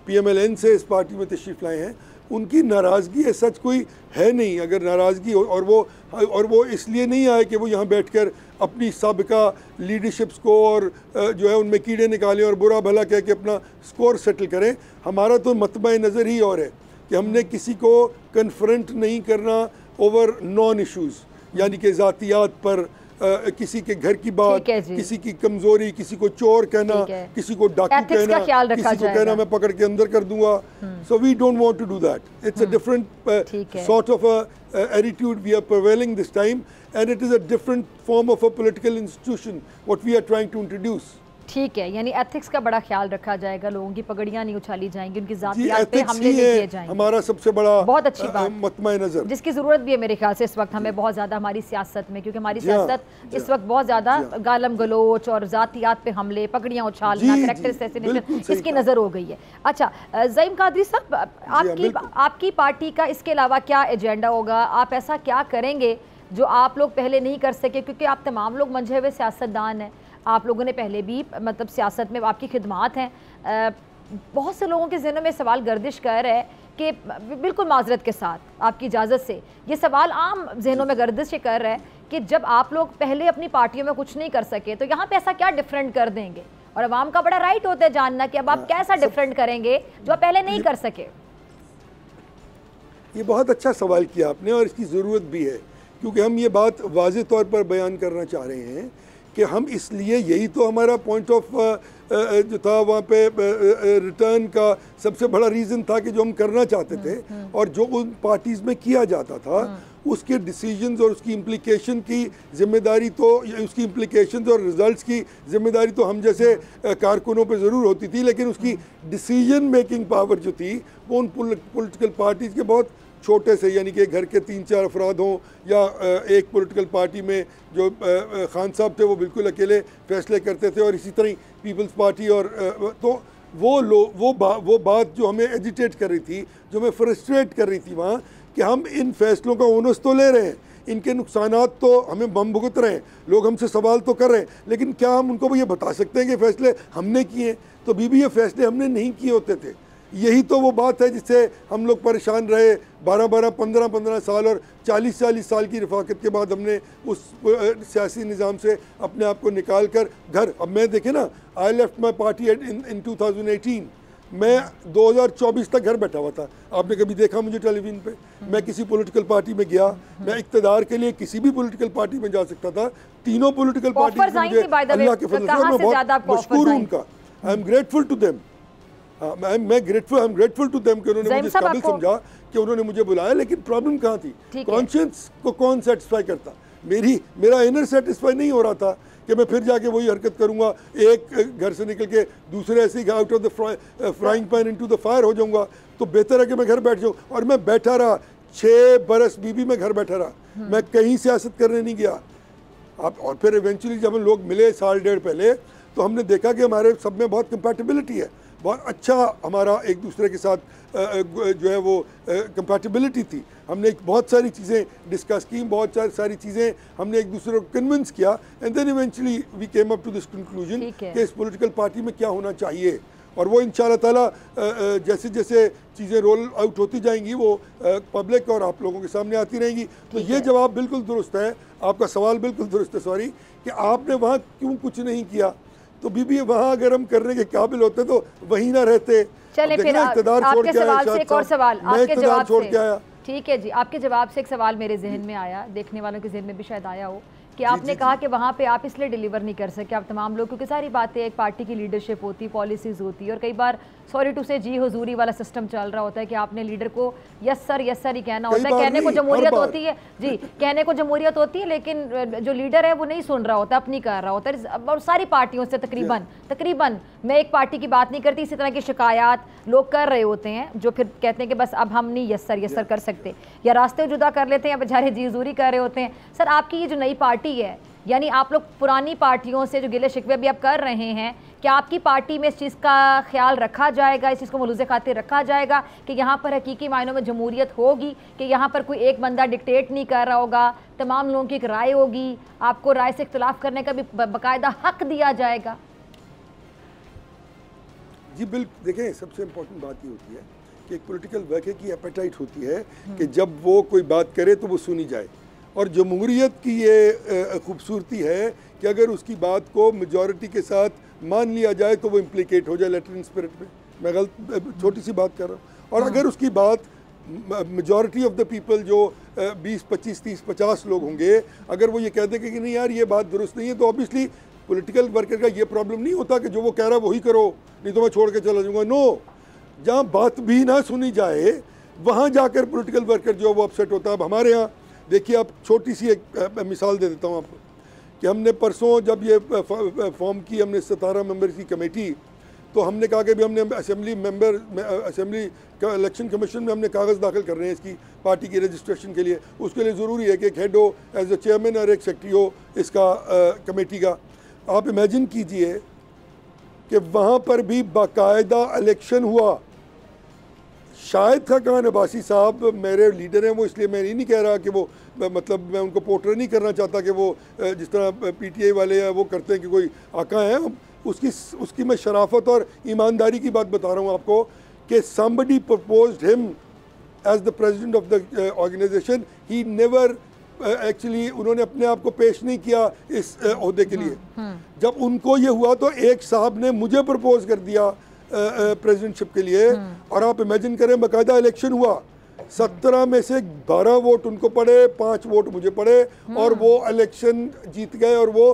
PMLN से इस पार्टी में तशरीफ़ लाए हैं, उनकी नाराज़गी है सच कोई है नहीं। अगर नाराज़गी हो और वो इसलिए नहीं आए कि वो यहाँ बैठकर अपनी सबका लीडरशिप्स को और जो है उनमें कीड़े निकालें और बुरा भला कह के अपना स्कोर सेटल करें। हमारा तो मतबा नज़र ही और है कि हमने किसी को कन्फ्रंट नहीं करना ओवर नॉन इश्यूज़, यानी कि ज़ातियात पर, किसी के घर की बात, किसी की कमजोरी, किसी को चोर कहना, किसी को डाकू कहना, किसी को कहना मैं पकड़ के अंदर कर दूंगा। So we don't want to do that. It's a different sort of attitude we are prevailing this time, and it is a different form of a political institution what we are trying to introduce. ठीक है, यानी ethics का बड़ा ख्याल रखा जाएगा, लोगों की पगड़ियां नहीं उछाली जाएंगी, उनकी ज़ातियात पे हमले नहीं किए जाएंगे। हमारा सबसे बड़ा बहुत अच्छी बात, मतमा नज़र, जिसकी ज़रूरत भी है मेरे ख्याल से इस वक्त हमें बहुत ज़्यादा हमारी सियासत में, क्योंकि हमारी सियासत इस वक्त बहुत ज़्यादा गालम गलोच और ज़ातियात पे हमले, पगड़ियाँ उछालना, कैरेक्टर असैसिनेशन, इसकी नज़र हो गई है। अच्छा, ज़ईम कादरी साहब, आपकी पार्टी का इसके अलावा क्या एजेंडा होगा? आप ऐसा क्या करेंगे जो आप लोग पहले नहीं कर सके? क्योंकि आप तमाम लोग मंझे हुए सियासतदान हैं, आप लोगों ने पहले भी मतलब सियासत में आपकी खिदमात हैं। बहुत से लोगों के ज़हनों में सवाल गर्दिश कर है कि बिल्कुल माजरत के साथ, आपकी इजाज़त से, ये सवाल आम जहनों में गर्दिश कर रहा है कि जब आप लोग पहले अपनी पार्टियों में कुछ नहीं कर सके तो यहाँ पे ऐसा क्या डिफरेंट कर देंगे? और अवाम का बड़ा राइट होता है जानना कि अब आप कैसा डिफरेंट करेंगे जो आप पहले नहीं कर सके। ये बहुत अच्छा सवाल किया आपने और इसकी ज़रूरत भी है, क्योंकि हम ये बात वाज़ेह तौर पर बयान करना चाह रहे हैं कि हम इसलिए, यही तो हमारा पॉइंट ऑफ जो था वहाँ पे रिटर्न का सबसे बड़ा रीज़न था कि जो हम करना चाहते थे और जो उन पार्टीज़ में किया जाता था उसके डिसीजंस और उसकी इम्प्लिकेशन की जिम्मेदारी तो, उसकी इम्प्लिकेशंस और रिजल्ट्स की जिम्मेदारी तो हम जैसे कारकुनों पे ज़रूर होती थी, लेकिन उसकी डिसीजन मेकिंग पावर जो थी वो उन पॉलिटिकल पार्टीज़ के बहुत छोटे से, यानी कि घर के 3-4 अफराद हों या एक पॉलिटिकल पार्टी में जो खान साहब थे वो बिल्कुल अकेले फैसले करते थे, और इसी तरह पीपल्स पार्टी, और तो वो बात जो हमें एजिटेट कर रही थी, जो हमें फ्रस्ट्रेट कर रही थी वहाँ, कि हम इन फैसलों का ओनस तो ले रहे हैं, इनके नुकसानात तो हमें बम भुगत रहे हैं, लोग हमसे सवाल तो कर रहे हैं, लेकिन क्या हम उनको ये बता सकते हैं कि फ़ैसले हमने किए? तो बीबी ये फ़ैसले हमने नहीं किए होते थे। यही तो वो बात है जिससे हम लोग परेशान रहे 12-12, 15-15 साल और 40-40 साल की रफाकत के बाद हमने उस सियासी निज़ाम से अपने आप को निकाल कर घर, अब मैं देखे ना, आई लेफ्ट माई पार्टी इन 2018, मैं 2024 तक घर बैठा हुआ था। आपने कभी देखा मुझे टेलीविज़न पे? मैं किसी पॉलिटिकल पार्टी में गया, मैं इक़्तिदार के लिए किसी भी पॉलिटिकल पार्टी में जा सकता था। तीनों पॉलिटिकल पार्टी मुझे अल्लाह के फजल से मैं बहुत मशकूर हूँ उनका। I am grateful to them, मैं ग्रेटफुल टू देम कि उन्होंने मुझे काबिल समझा कि उन्होंने मुझे बुलाया। लेकिन प्रॉब्लम कहाँ थी? कॉन्शियंस को कौन सेटिस्फाई करता? मेरा इनर सेटिस्फाई नहीं हो रहा था कि मैं फिर जाके वही हरकत करूँगा, एक घर से निकल के दूसरे ऐसे ही out of the frying pan into the fire हो जाऊँगा। तो बेहतर है कि मैं घर बैठ जाऊँ। और मैं बैठा रहा 6 बरस बीबी में घर बैठा रहा, मैं कहीं सियासत करने नहीं गया। और फिर इवेंचुअली जब हम लोग मिले 1.5 साल पहले, तो हमने देखा कि हमारे सब में बहुत कंपैटिबिलिटी है, बहुत अच्छा हमारा एक दूसरे के साथ जो है वो कंपैटिबिलिटी थी। हमने बहुत सारी चीज़ें डिस्कस की, बहुत सारी चीज़ें हमने एक दूसरे को कन्विंस किया, and then eventually we came up to this conclusion कि इस पॉलिटिकल पार्टी में क्या होना चाहिए। और वो इंशाल्लाह ताला जैसे जैसे चीज़ें रोल आउट होती जाएंगी वो पब्लिक और आप लोगों के सामने आती रहेंगी। तो ये जवाब बिल्कुल दुरुस्त है, आपका सवाल बिल्कुल दुरुस्त है, सॉरी, कि आपने वहाँ क्यों कुछ नहीं किया। तो बीबी वहाँ अगर हम करने के काबिल होते तो वहीं ना रहते। चले फिर आपके सवाल से एक और सवाल आपके जवाब छोड़ के आया। ठीक है जी, आपके जवाब से एक सवाल मेरे जहन में आया, देखने वालों के जहन में भी शायद आया हो, कि आपने कहा कि वहाँ पे आप इसलिए डिलीवर नहीं कर सके आप तमाम लोग, क्योंकि सारी बातें एक पार्टी की लीडरशिप होती, पॉलिसीज़ होती है, और कई बार सॉरी टू से जी हुजूरी वाला सिस्टम चल रहा होता है कि आपने लीडर को यस सर ही कहना होता है। कहने को जमहूरियत होती है जी, कहने को जमहूरियत होती है, लेकिन जो लीडर है वो नहीं सुन रहा होता, अपनी कर रहा होता है। और सारी पार्टियों से तकरीबन मैं एक पार्टी की बात नहीं करती, इसी तरह की शिकायत लोग कर रहे होते हैं, जो फिर कहते हैं कि बस अब हम नहीं यस सर कर सकते, या रास्ते जुदा कर लेते हैं, या बेचारे जी हुजूरी कर रहे होते हैं। सर आपकी ये जो नई पार्टी है, यानी आप लोग पुरानी पार्टियों से जो गिले शिकवे भी आप कर रहे हैं, क्या आपकी पार्टी में इस चीज़ का ख्याल रखा जाएगा, इस चीज़ को मलूज़े खातिर रखा जाएगा कि यहाँ पर हकीकी मायनों में जमहूरियत होगी, कि यहाँ पर कोई एक बंदा डिक्टेट नहीं कर रहा होगा, तमाम लोगों की एक राय होगी, आपको राय से इख्तिलाफ करने का भी बाकायदा हक दिया जाएगा? जी बिल्कुल, देखें सबसे इम्पोर्टेंट बात ये होती है कि एक पॉलिटिकल वर्कर की एपेटाइट होती है कि जब वो कोई बात करे तो वो सुनी जाए, और जमहूरियत की ये खूबसूरती है कि अगर उसकी बात को मेजॉरिटी के साथ मान लिया जाए तो वो इम्प्लीकेट हो जाए लेटर इन स्पिरिट में। मैं गलत छोटी सी बात कर रहा हूँ। और अगर उसकी बात मेजॉरिटी ऑफ द पीपल जो 20, 25, 30, 50 लोग होंगे, अगर वो ये कह देंगे कि नहीं यार ये बात दुरुस्त नहीं है, तो ऑब्वियसली पॉलिटिकल वर्कर का ये प्रॉब्लम नहीं होता कि जो वो कह रहा है वही करो, नहीं तो मैं छोड़ के चला जाऊँगा। नो, जहाँ बात भी ना सुनी जाए वहाँ जाकर पॉलिटिकल वर्कर जो वो अपसेट होता है। अब हमारे यहाँ देखिए, आप छोटी सी एक मिसाल दे देता हूँ आपको, कि हमने परसों जब ये फॉर्म की हमने 17 मेंबर की कमेटी, तो हमने कहा कि भी हमने असेंबली इलेक्शन कमीशन में हमने कागज़ दाखिल कर रहे हैं इसकी पार्टी की रजिस्ट्रेशन के लिए। उसके लिए ज़रूरी है कि एक हेड हो एज ए चेयरमैन और एक सेक्रेटरी हो इसका कमेटी का। आप इमेजिन कीजिए कि वहाँ पर भी बाकायदा इलेक्शन हुआ। शाहिद खान अब्बासी साहब मेरे लीडर हैं, वो इसलिए मैं नहीं कह रहा कि वो मतलब मैं उनको पोर्ट्रे नहीं करना चाहता कि वो जिस तरह पीटीआई वाले हैं वो करते हैं कि कोई आका है, उसकी मैं शराफत और ईमानदारी की बात बता रहा हूँ आपको कि somebody proposed him as the president of the organization. He never actually उन्होंने अपने आप को पेश नहीं किया इस ओहदे के लिए। जब उनको ये हुआ तो एक साहब ने मुझे प्रपोज कर दिया प्रेसिडेंटशिप के लिए, और आप इमेजिन करें बाकायदा इलेक्शन हुआ, 17 में से 12 वोट उनको पड़े, 5 वोट मुझे पड़े, और वो इलेक्शन जीत गए और वो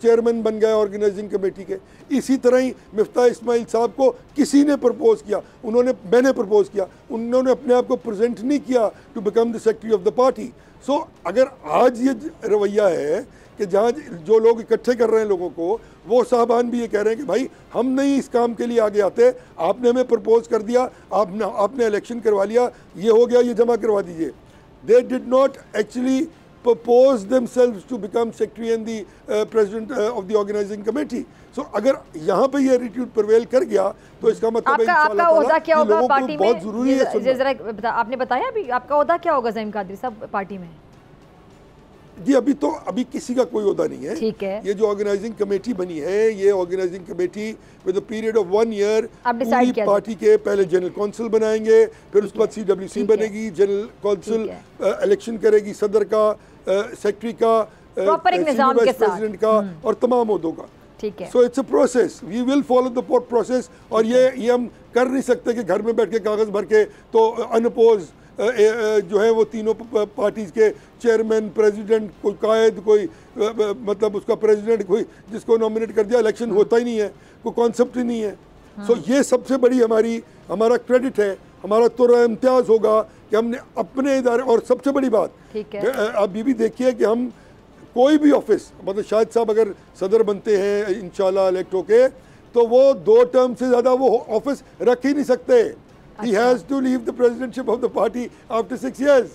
चेयरमैन बन गए ऑर्गेनाइजिंग कमेटी के। इसी तरह ही मिफ्ता इस्माइल साहब को किसी ने प्रपोज किया, मैंने प्रपोज किया, उन्होंने अपने आप को प्रेजेंट नहीं किया to become the secretary of the party. So अगर आज ये रवैया है कि जहाँ जो लोग इकट्ठे कर रहे हैं लोगों को, वो साहबान भी ये कह रहे हैं कि भाई हम नहीं इस काम के लिए आगे आते, आपने हमें प्रपोज कर दिया, आपने इलेक्शन करवा लिया, ये हो गया, ये जमा करवा दीजिए। They did not actually propose themselves to become secretary and the president of the organizing committee. So अगर यहाँ पे ये एटीट्यूड प्रिवेल कर गया तो इसका मतलब आपका ओहदा क्या होगा पार्टी में? बहुत जरूरी है। जरा आपने बताया अभी आपका ओहदा क्या होगा ज़हीम कादरी साहब पार्टी में? जी अभी किसी का कोई ओहदा नहीं है। ठीक है। ये जो ऑर्गेनाइजिंग कमेटी बनी है, ये organising committee with a period of 1 year पूरी पार्टी के पहले जनरल काउंसिल बनाएंगे, फिर उसके बाद CWC बनेगी, जनरल काउंसिल इलेक्शन करेगी सदर का, सेक्रेटरी का, प्रेसिडेंट का और तमाम ओहदों का। ठीक है। So it's a process, we will follow the process. और ये हम कर नहीं सकते कि घर में बैठ के कागज भर के तो अनअपोज जो है वो तीनों पार्टीज के चेयरमैन, प्रेसिडेंट, कोई कायद, कोई मतलब उसका प्रेसिडेंट, कोई जिसको नॉमिनेट कर दिया, इलेक्शन होता ही नहीं है, कोई कॉन्सेप्ट ही नहीं है। सो ये सबसे बड़ी हमारा क्रेडिट है, हमारा तो इम्तियाज़ होगा कि हमने अपने इदारे। और सबसे बड़ी बात आप ये भी देखिए कि हम कोई भी ऑफिस, मतलब शाहिद साहब अगर सदर बनते हैं इंशाल्लाह इलेक्ट होके, तो वो 2 टर्म से ज़्यादा वो ऑफिस रख ही नहीं सकते। He has to leave the presidentship of the party after 6 years.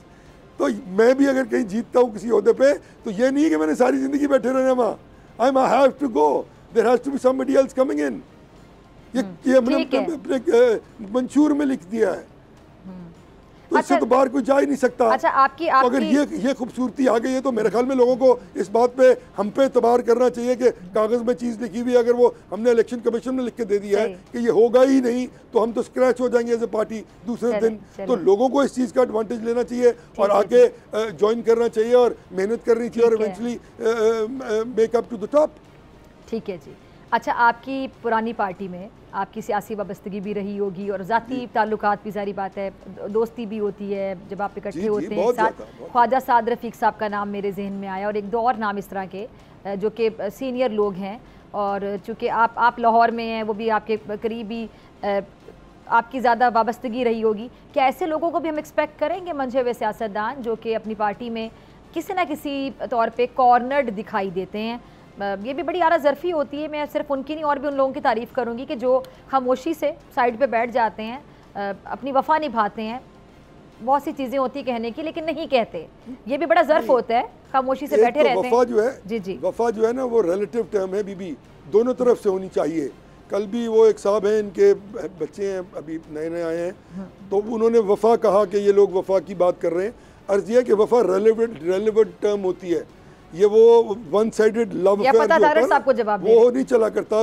तो मैं भी अगर कहीं जीतता हूँ किसी ओहदे पे, तो ये नहीं कि मैंने सारी ज़िंदगी बैठे रहना वहाँ। I have to go. There has to be somebody else coming in. ये हमने अपने मंशूर में लिख दिया है। तो इससे तो बाहर कोई जा ही नहीं सकता। अच्छा, आपकी तो अगर ये खूबसूरती आ गई है तो मेरे ख्याल में लोगों को इस बात पे हम पे एतबार करना चाहिए कि कागज में चीज लिखी हुई, अगर वो हमने इलेक्शन कमीशन में लिख के दे दिया है कि ये होगा ही नहीं तो हम तो स्क्रैच हो जाएंगे एज ए पार्टी दूसरे दिन। तो लोगों को इस चीज का एडवांटेज लेना चाहिए और आगे ज्वाइन करना चाहिए और मेहनत करनी चाहिए और eventually make up to the top. ठीक है जी। अच्छा, आपकी पुरानी पार्टी में आपकी सियासी वाबस्तगी भी रही होगी और ज़ाती ताल्लुकात भी, जारी बात है, दोस्ती भी होती है जब आप इकट्ठे होते हैं साथ। ख्वाजा साद रफ़ीक साहब का नाम मेरे जहन में आया और एक दो और नाम इस तरह के जो कि सीनियर लोग हैं, और चूँकि आप लाहौर में हैं, वो भी आपके करीबी, आपकी ज़्यादा वाबस्तगी रही होगी। क्या ऐसे लोगों को भी हम एक्सपेक्ट करेंगे मंझे हुए सियासतदान जो कि अपनी पार्टी में किसी न किसी तौर पर कॉर्नर्ड दिखाई देते हैं? ये भी बड़ी आरा ज़रफ़ी होती है। मैं सिर्फ उनकी नहीं और भी उन लोगों की तारीफ़ करूँगी कि जो खामोशी से साइड पे बैठ जाते हैं, अपनी वफ़ा निभाते हैं। बहुत सी चीज़ें होती कहने की लेकिन नहीं कहते, ये भी बड़ा ज़र्फ़ होता है, खामोशी से बैठे रहते हैं। वफ़ा जो है, जी जी, वफ़ा जो है ना वो रिलेटिव टर्म है बीबी, दोनों तरफ से होनी चाहिए। कल भी वो एक साहब हैं, इनके बच्चे हैं, अभी नए नए आए हैं, तो उन्होंने वफ़ा कहा कि ये लोग वफ़ा की बात कर रहे हैं। अर्ज़ यह कि वफ़ा रेलेवेंट टर्म होती है, ये वो वन साइडेड लव अफेयर वो नहीं चला करता।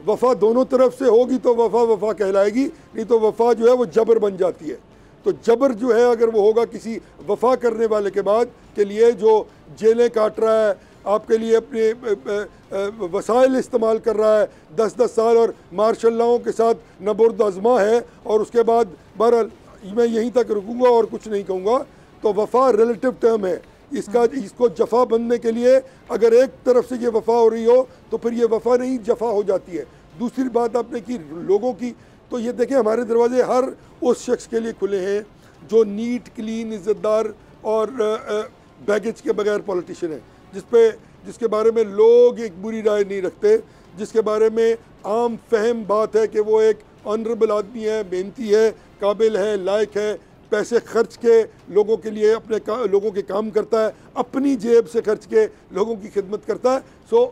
वफा दोनों तरफ से होगी तो वफा कहलाएगी, नहीं तो वफा जो है वो जबर बन जाती है। तो जबर जो है अगर वो होगा किसी वफा करने वाले के बाद के लिए जो जेलें काट रहा है, आपके लिए अपने वसाइल इस्तेमाल कर रहा है 10-10 साल और मार्शल लॉ के साथ नबुर्द आज़मा है, और उसके बाद बहरहाल मैं यहीं तक रुकूंगा और कुछ नहीं कहूँगा। तो वफा रिलेटिव टर्म है, इसको जफा बनने के लिए अगर एक तरफ से ये वफा हो रही हो तो फिर ये वफा नहीं जफा हो जाती है। दूसरी बात आपने की लोगों की, तो ये देखें हमारे दरवाजे हर उस शख्स के लिए खुले हैं जो नीट, क्लीन, इज़्ज़तदार और बैगेज के बगैर पॉलिटिशियन है, जिसके बारे में लोग एक बुरी राय नहीं रखते, जिसके बारे में आम फहम बात है कि वो एक ऑनरेबल आदमी है, मेहनती है, काबिल है, लायक है, पैसे खर्च के लोगों के लिए लोगों के काम करता है, अपनी जेब से खर्च के लोगों की खिदमत करता है। So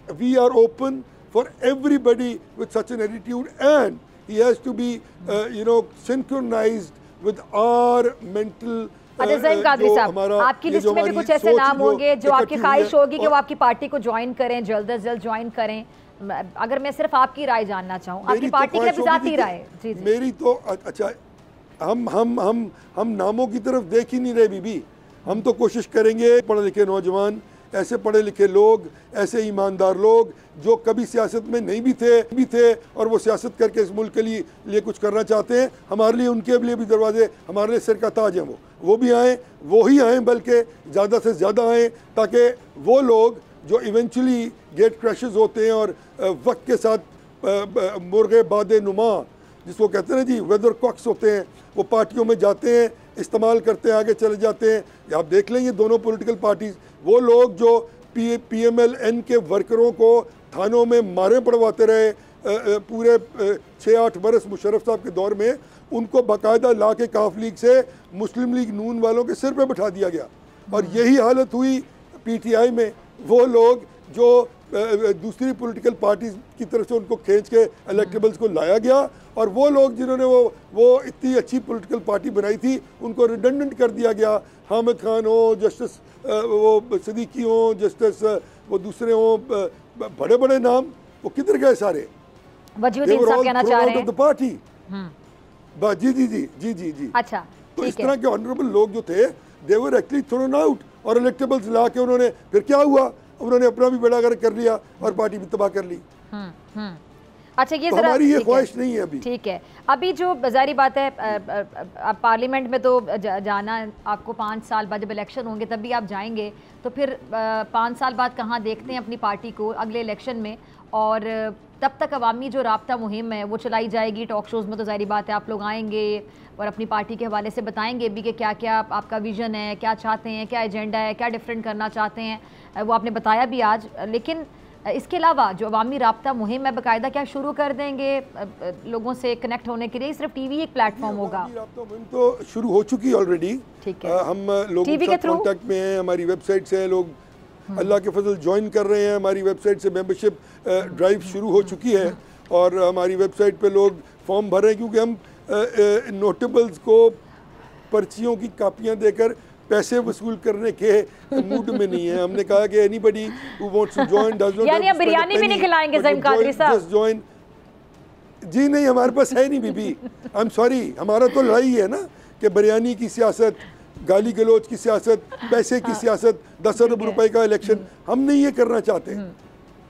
we are open for everybody with such an attitude and he has to be synchronised with our mental. आपकी लिस्ट में भी कुछ ऐसे नाम होंगे जो आपकी ख्वाहिश होगी कि वो आपकी पार्टी को ज्वाइन करें, जल्द अज जल्द ज्वाइन करें। अगर मैं सिर्फ आपकी राय जानना चाहूँ, आपकी पार्टी की ज़ाती राय। जी जी, मेरी तो अच्छा, हम नामों की तरफ देख ही नहीं रहे बीबी। हम तो कोशिश करेंगे पढ़े लिखे नौजवान, ऐसे पढ़े लिखे लोग, ऐसे ईमानदार लोग जो कभी सियासत में नहीं भी थे और वो सियासत करके इस मुल्क के लिए कुछ करना चाहते हैं, हमारे लिए उनके लिए भी दरवाजे, हमारे लिए सिर का ताज हैं। वो भी आएँ, वो ही आएँ, बल्कि ज़्यादा से ज़्यादा आएँ, ताकि वो लोग जो इवेंचुअली गेट क्रैशेस होते हैं और वक्त के साथ मुर्गे बादे नुमा जिसको कहते हैं ना जी, वेदर कॉक्स होते हैं, वो पार्टियों में जाते हैं, इस्तेमाल करते हैं, आगे चले जाते हैं। आप देख लेंगे दोनों पॉलिटिकल पार्टीज, वो लोग जो PMLN के वर्करों को थानों में मारे पड़वाते रहे पूरे 6-8 बरस मुशर्रफ साहब के दौर में, उनको बाकायदा ला के काफ लीग से मुस्लिम लीग नून वालों के सिर पे बिठा दिया गया। और यही हालत हुई PTI में। वो लोग जो दूसरी पॉलिटिकल पार्टीज की तरफ से उनको खींच के इलेक्टेबल्स को लाया गया, और वो लोग जिन्होंने वो इतनी अच्छी पॉलिटिकल पार्टी बनाई थी उनको रिडंडेंट कर दिया गया। हामिद खान हो, जस्टिस वो सदीकी हो, जस्टिस वो दूसरे हो, बड़े बड़े नाम, वो किधर गए सारे? पार्टी। जी जी जी जी जी जी। अच्छा, तो इस तरह के ऑनरेबल लोग जो थे दे वर एक्चुअली थ्रोन आउट, और इलेक्टेबल्स ला के उन्होंने फिर क्या हुआ, उन्होंने अपना भी बेड़ा गर्क कर लिया और पार्टी भी तबाह कर ली। अच्छा, ये तो हमारी ये ख्वाहिश नहीं है अभी। ठीक है, अभी जो जारी बात है, अब पार्लियामेंट में तो जाना आपको 5 साल बाद जब इलेक्शन होंगे तब भी आप जाएंगे, तो फिर 5 साल बाद कहाँ देखते हैं अपनी पार्टी को अगले इलेक्शन में? और तब तक अवामी जो राब्ता मुहिम है वो चलाई जाएगी। टॉक शोज़ में तो जारी बात है आप लोग आएंगे और अपनी पार्टी के हवाले से बताएंगे भी कि क्या क्या आपका विज़न है, क्या चाहते हैं, क्या एजेंडा है, क्या डिफरेंट करना चाहते हैं, वो आपने बताया भी आज। लेकिन इसके अलावा जो अवामी राब्ता मुहिम है बाकायदा क्या शुरू कर देंगे लोगों से कनेक्ट होने के लिए? सिर्फ टीवी एक प्लेटफॉर्म होगा? राब्ता मुहिम तो शुरू हो चुकी है ऑलरेडी। ठीक है, हम लोगों के साथ कॉन्टैक्ट में हैं, हमारी वेबसाइट से लोग अल्लाह के फजल ज्वाइन कर रहे हैं। हमारी वेबसाइट से मेंबरशिप ड्राइव शुरू हो चुकी है और हमारी वेबसाइट पे लोग फॉर्म भर रहे हैं, क्योंकि हम नोटेबल्स को पर्चियों की कापियां देकर पैसे वसूल करने के मूड में नहीं है। हमने कहा कि anybody who wants to join does not, यानी अब बिरयानी भी नहीं खिलाएंगे ज़हीम कादरी साहब? Just join. जी नहीं, हमारे पास है नहीं बीबी, आई एम सॉरी। हमारा तो लड़ाई है ना कि बिरयानी की सियासत, गाली गलौज की सियासत, पैसे की सियासत, 10 अरब रुपए का इलेक्शन, हम नहीं ये करना चाहते।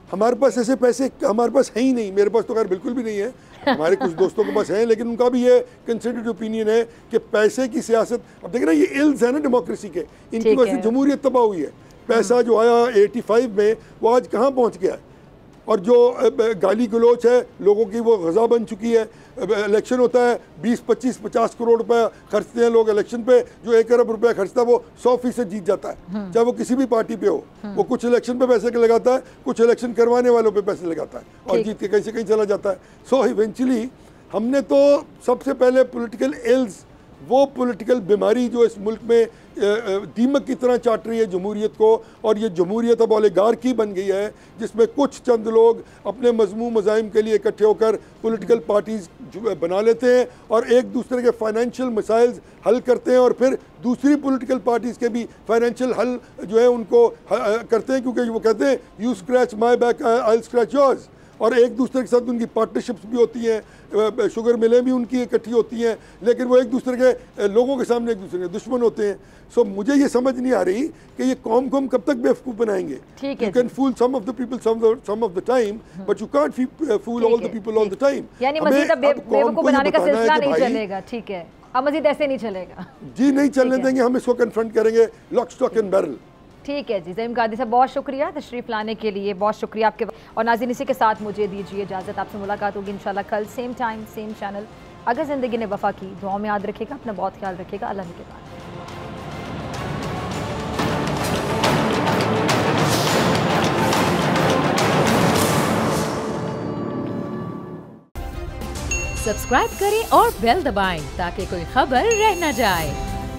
हमारे पास ऐसे पैसे हमारे पास है ही नहीं। मेरे पास तो खैर बिल्कुल भी नहीं है, हमारे कुछ दोस्तों के पास हैं, लेकिन उनका भी ये कंसिडर्ड ओपिनियन है कि पैसे की सियासत, अब देख ना ये इल्स है ना डेमोक्रेसी के, इनकी वजह से जमहूरियत तबाह हुई है। पैसा जो आया 85 में वो आज कहाँ पहुँच गया है, और जो गाली गलोच है लोगों की वो गज़ा बन चुकी है। इलेक्शन होता है 20, 25, 50 करोड़ रुपया खर्चते हैं लोग इलेक्शन पे, जो 1 अरब रुपया खर्चता है वो 100% जीत जाता है, चाहे वो किसी भी पार्टी पे हो। वो कुछ इलेक्शन पे पैसे लगाता है, कुछ इलेक्शन करवाने वालों पे पैसे लगाता है और जीत के कहीं से कहीं चला जाता है। सो इवेंचुअली हमने तो सबसे पहले पॉलिटिकल इल्स, वो पॉलिटिकल बीमारी जो इस मुल्क में दीमक की तरह चाट रही है जमहूरियत को, और ये जमहूरियत अब ओलिगार्की बन गई है जिसमें कुछ चंद लोग अपने मजमू मज़ाहिम के लिए इकट्ठे होकर पॉलिटिकल पार्टीज़ बना लेते हैं और एक दूसरे के फाइनेंशियल मसाइल्स हल करते हैं, और फिर दूसरी पॉलिटिकल पार्टीज़ के भी फाइनेंशियल हल जो है उनको करते हैं, क्योंकि वो कहते हैं you scratch my back I will scratch yours. और एक दूसरे के साथ उनकी पार्टनरशिप्स भी होती हैं, शुगर मिलें भी उनकी इकट्ठी होती हैं, लेकिन वो एक दूसरे के लोगों के सामने एक दूसरे के दुश्मन होते हैं। सो मुझे ये समझ नहीं आ रही कि ये कौम को हम कब तक बेवकूफ़ बनाएंगे। You can fool some of the people some of the time, but you can't fool all the people all the time. यानी मज़ीद बेवकूफ़ बनाने का सिलसिला नहीं चलेगा। ठीक है, अब मज़ीद ऐसे नहीं चलेगा जी, नहीं चलने देंगे, हम इसको कन्फ्रंट करेंगे लॉक स्टॉक एंड बैरल। ठीक है जी, ज़हीम कादरी साहब बहुत शुक्रिया तशरीफ़ लाने के लिए, बहुत शुक्रिया आपके। और नाज़रीन इसी के साथ मुझे दीजिए इजाज़त, आपसे मुलाकात होगी इंशाल्लाह कल सेम टाइम सेम चैनल। अगर ज़िंदगी ने वफ़ा की, दुआओं में याद रखेगा, अपना बहुत ख्याल रखेगा। अल्लाह के बाद सब्सक्राइब करें और बेल दबाएं ताकि कोई खबर रह न जाए।